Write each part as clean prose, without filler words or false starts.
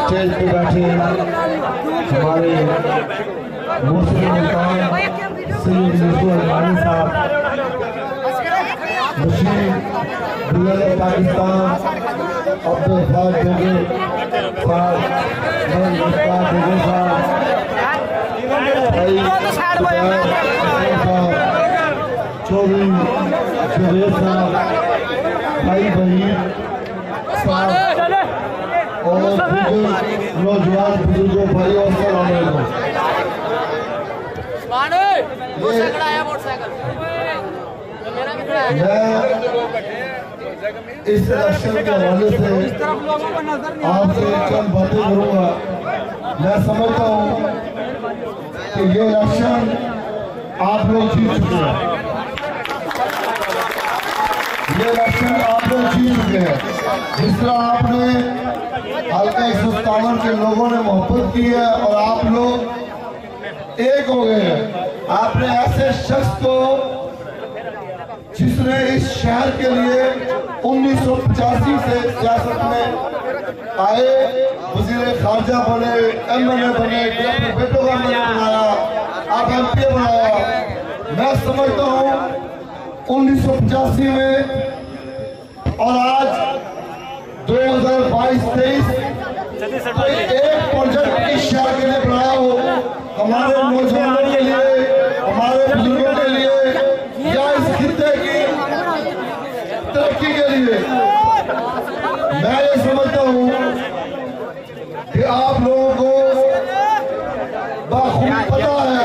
Stage पे बैठे हमारे मुस्लिम साहब, मुशीर पाकिस्तान अब्दुल साहब चौधरी जुबैर साहब, भाई बहन साहब और नौजवान बुजुर्गों भाइयों इस इलेक्शन के हवाले से आपसे चंद बातें करूंगा। मैं समझता हूं कि ये इलेक्शन आप लोग जीत चुके हैं, ये इलेक्शन आप लोग जीत चुके हैं। जिस तरह आपने हल्का 157 के लोगों ने मोहब्बत की है और आप लोग एक हो गए हैं। आपने ऐसे शख्स को जिसने इस शहर के लिए 1985 से सियासत में आए, वजीर खारजा बने, MLA बने, बेटों का बनाया, आप MP बनाया। मैं समझता हूँ 1985 में और आज 2022-23 एक प्रोजेक्ट इस शहर के लिए बनाया हो, हमारे नौजवानों के लिए, हमारे बुजुर्गों के लिए या इस खित्ते की तरक्की के लिए। मैं ये समझता हूँ कि आप लोगों को बाखूबी पता है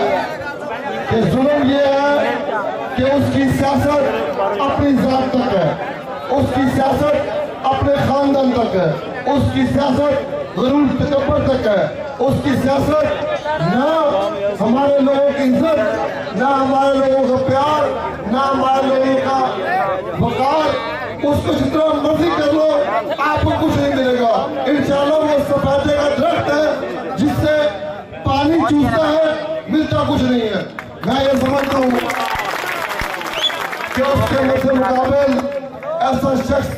कि जुल्म ये है कि उसकी सियासत अपनी जात तक है, उसकी सियासत अपने खानदान तक है, उसकी सियासत गरूर तकब्बर तक है, उसकी सियासत ना हमारे लोगों की इज्जत, ना हमारे लोगों का प्यार, ना हमारे लोगों का वकार। उसको जितना मर्जी कर लो आपको कुछ नहीं मिलेगा। इंशाल्लाह वो सफेदे का दरख्त है जिससे पानी चूसता है, मिलता कुछ नहीं है। मैं ये समझता हूँ कि उसके मुकाबले ऐसा शख्स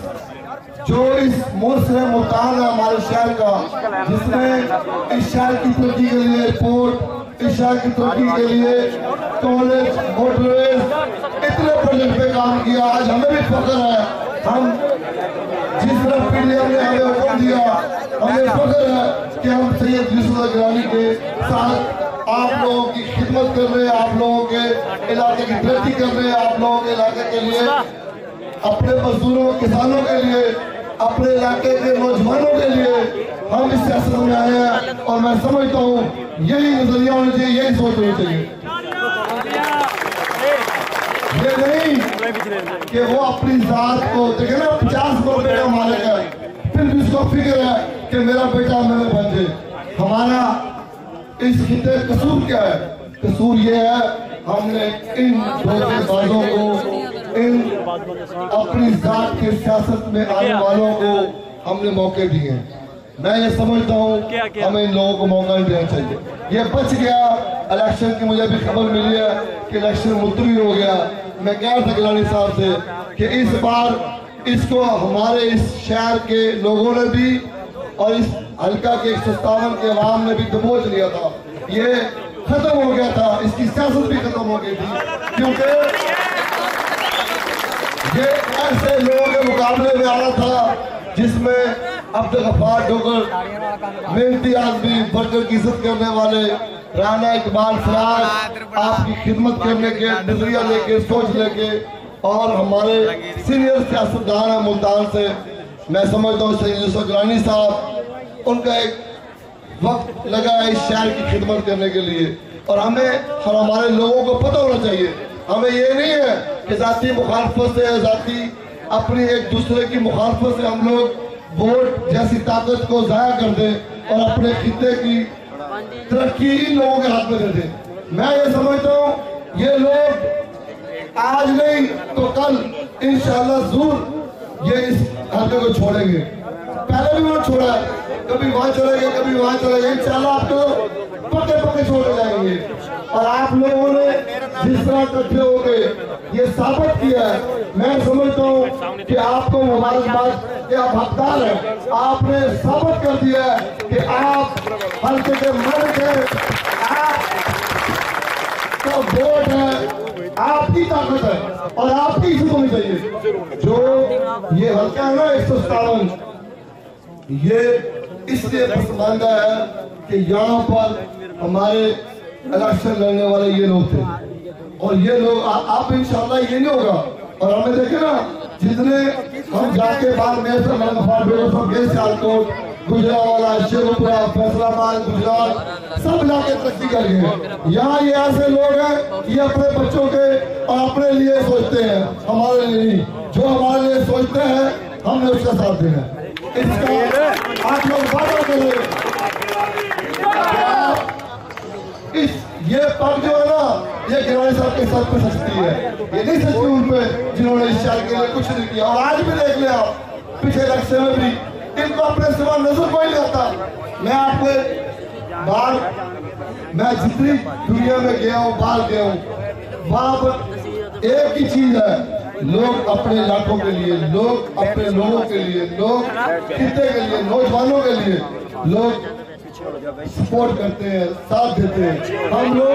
जो इस मुल्क से मुल्तान है हमारे शहर का, जिसने इस शहर की तरक्की के लिए एयरपोर्ट, इस शहर की तरक्की के लिए कॉलेज, मोटरवेज, इतने प्रोजेक्ट पे काम किया। आज हमें भी फख्र है, हम जिस तरह PDM ने हमें हुक्म दिया, हमें फख्र है कि हम सैयद यूसुफ गिलानी के साथ आप लोगों की खिदमत कर रहे हैं, आप लोगों के इलाके की तरक्की कर रहे हैं, आप लोगों के इलाके के लिए, अपने मजदूरों, किसानों के लिए, अपने इलाके के नौजवानों के लिए हम इस सियासत में आए हैं। और मैं समझता हूँ यही नजरिया होना चाहिए, यही सोच होनी चाहिए। ये नहीं कि वो अपनी जात को देखे ना 50 रुपए का मालिक है, फिर भी उसको फिक्र है कि मेरा बेटा MLA बन जाए। हमारा इस खिते कसूर क्या है? कसूर ये है हमने इन धोखेबाजों को, इन अपनी जात की सियासत में आने वालों को हमने मौके दिए हैं। मैं ये समझता हूँ हमें इन लोगों को मौका नहीं देना चाहिए। ये बच गया इलेक्शन की, मुझे भी खबर मिली है कि इलेक्शन मुलतवी हो गया। मैं कह रहा था गिलानी साहब से कि इस बार इसको हमारे इस शहर के लोगों ने भी और इस हल्का के 157 के अवाम ने भी दबोच लिया था। ये खत्म हो गया था, इसकी सियासत भी खत्म हो गई थी, क्योंकि ये ऐसे लोगों के मुकाबले में आ रहा था जिसमें अब्दुल गफ्फार डोगर, मेहनती आदमी, वर्कर की इज्जत करने वाले, राना इकबाल फराज आपकी खिदमत करने के नजरिया लेके, सोच लेके, और हमारे सीनियर सियासतदान है मुल्तान से, मैं समझता हूँ सैयद यूसुफ गिलानी साहब, उनका एक वक्त लगा है इस शहर की खिदमत करने के लिए। और हमें और हमारे लोगों को पता होना चाहिए, हमें ये नहीं है कि जाती मुखालफत से, जाती अपनी एक दूसरे की मुखालफत से हम लोग वोट जैसी ताकत को जाया कर दें और अपने खिते की तरक्की इन लोगों के हाथ में दे दें। मैं ये समझता हूँ ये लोग आज नहीं तो कल इंशाअल्लाह जरूर ये इस हल्के को छोड़ेंगे। पहले भी वो छोड़ा, कभी वहां चले गए, कभी वहां चले गए। इंशाअल्लाह आपको पके पके छोड़े जाएंगे। और आप लोगों ने जिस तरह इकट्ठे हो गए ये साबित किया है, मैं समझता हूँ कि आपको मुबारकबाद के आप हकदार हैं। आपने साबित कर दिया है कि आप हल्के के मर्द हैं, आपका वोट है, आपकी ताकत है और आपकी इज्जत होनी चाहिए। जो ये हल्का है ना 157, ये इसलिए पसंदीदा है कि यहाँ पर हमारे इलेक्शन लड़ने वाले ये लोग थे और ये लोग आप इंशाल्लाह ये नहीं होगा। और हमें देखे ना जितने हम जाके बाद में सियालकोट, गुजरावाला, शेखपुरा, फैसलाबाद, गुजरात सब जाके तरक्की कर गए। यहाँ ये ऐसे लोग हैं ये अपने बच्चों के और अपने लिए सोचते हैं, हमारे लिए नहीं। जो हमारे लिए सोचते हैं हमने उसका साथ देना है। इसका आप लोग वादा करें। इस ये पग जो है ना ये गिलानी साहब के सर पे सस्ती है, ये नहीं सस्ती उन पे जिन्होंने इस शहर के लिए कुछ नहीं किया। और आज भी देख लिया पिछले इलेक्शन में भी इनको अपने सिवा नजर कोई नहीं आता। मैं आपको मैं जितनी दुनिया में गया हूँ, बाहर गया हूँ, वहां पर एक ही चीज है, लोग अपने इलाकों के लिए, लोग अपने लोगों के लिए, लोग खिते के लिए, नौजवानों के लिए लोग सपोर्ट करते हैं, साथ देते हैं। हम लोग